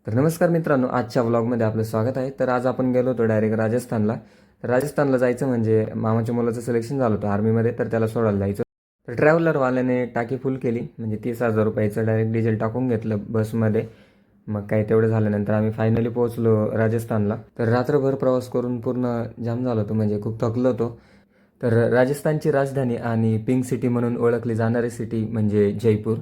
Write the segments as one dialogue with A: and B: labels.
A: तर नमस्कार मित्रांनो, आजच्या व्लॉगमध्ये आपलं स्वागत आहे. तर आज आपण गेलो होतो डायरेक्ट राजस्थानला. तर राजस्थानला जायचं म्हणजे मामाच्या मुलाचं सिलेक्शन झालं होतं आर्मीमध्ये, तर त्याला सोडायला जायचं. तर ट्रॅव्हलरवाल्याने टाकी फुल केली, म्हणजे 30,000 रुपयाचं डायरेक्ट डिझेल टाकून घेतलं बसमध्ये. मग काय तेवढं झाल्यानंतर आम्ही फायनली पोहोचलो राजस्थानला. तर रात्रभर प्रवास करून पूर्ण जाम झालो होतो, म्हणजे खूप थकलो होतो. तर राजस्थानची राजधानी आणि पिंक सिटी म्हणून ओळखली जाणारी सिटी म्हणजे जयपूर.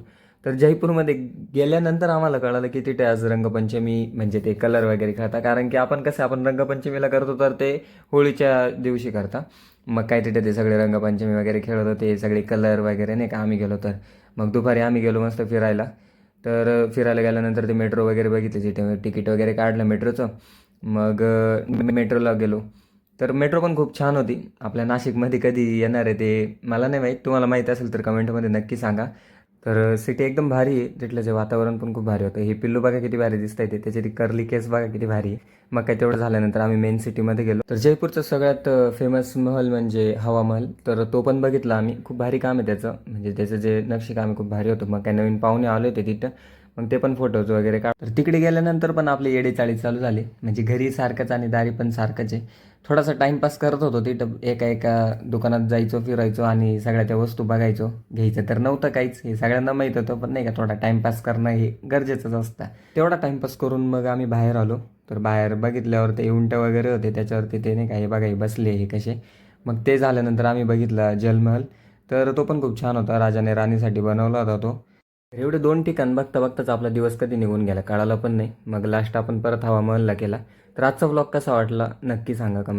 A: तर जयपूरमध्ये गेल्यानंतर आम्हाला कळालं की तिथे आज रंगपंचमी म्हणजे ते कलर वगैरे खेळतात. कारण की आपण रंगपंचमीला करतो तर ते होळीच्या दिवशी करता. मग काय तिथे ते सगळे रंगपंचमी वगैरे खेळत होते, सगळे कलर वगैरे नाही का. आम्ही गेलो तर मग दुपारी आम्ही गेलो मस्त फिरायला. तर फिरायला गेल्यानंतर ते मेट्रो वगैरे बघितली, तिथे तिकीट वगैरे काढलं मेट्रोचं. मग मेट्रोला गेलो. तर मेट्रो पण खूप छान होती. आपल्या नाशिकमध्ये कधी येणार आहे ते मला नाही माहीत. तुम्हाला माहीत असेल तर कमेंटमध्ये नक्की सांगा. तर सिटी एकदम भारी आहे. तिथलं जे वातावरण पण खूप भारी होतं. हे पिल्लू बघा किती भारी दिसतंय ते. त्याची ती कर्ली केस बघा किती भारी आहे. मग काय तेवढं झाल्यानंतर आम्ही मेन सिटीमध्ये गेलो. तर जयपूरचं सगळ्यात फेमस महल म्हणजे हवा महल. तर तो पण बघितला आम्ही. खूप भारी काम आहे त्याचं. म्हणजे त्याचं जे नक्षीकाम आहे खूप भारी होतं. मग काय नवीन पाहुणे आले होते तिथं. मग ते पण फोटोज वगैरे काढ. तर तिकडे गेल्यानंतर पण आपली येडेचाळी चालू झाली. म्हणजे घरी सारखंच आणि दारी पण सारखंच आहे. थोडासा टाईमपास करत होतो तिथं. एका एका दुकानात जायचो, फिरायचो आणि सगळ्या त्या वस्तू बघायचो. घ्यायचं तर नव्हतं काहीच, हे सगळ्यांना माहीत होतं. पण नाही का, थोडा टाईमपास करणं हे गरजेचंच असतं. तेवढा टाईमपास करून मग आम्ही बाहेर आलो. तर बाहेर बघितल्यावर ते उंट वगैरे होते त्याच्यावरती, ते नाही का हे बघा हे बसले हे कसे. मग ते झाल्यानंतर आम्ही बघितला जलमहल. तर तो पण खूप छान होता. राजाने राणीसाठी बनवला होता तो. तर एवढे 2 ठिकाण बघता बघताच आपला दिवस कधी निघून गेला कळालं पण नाही. मग लास्ट आपण परत हवा महलला केला. तर आजचा व्लॉग कसा वाटला नक्की सांगा कमेंट.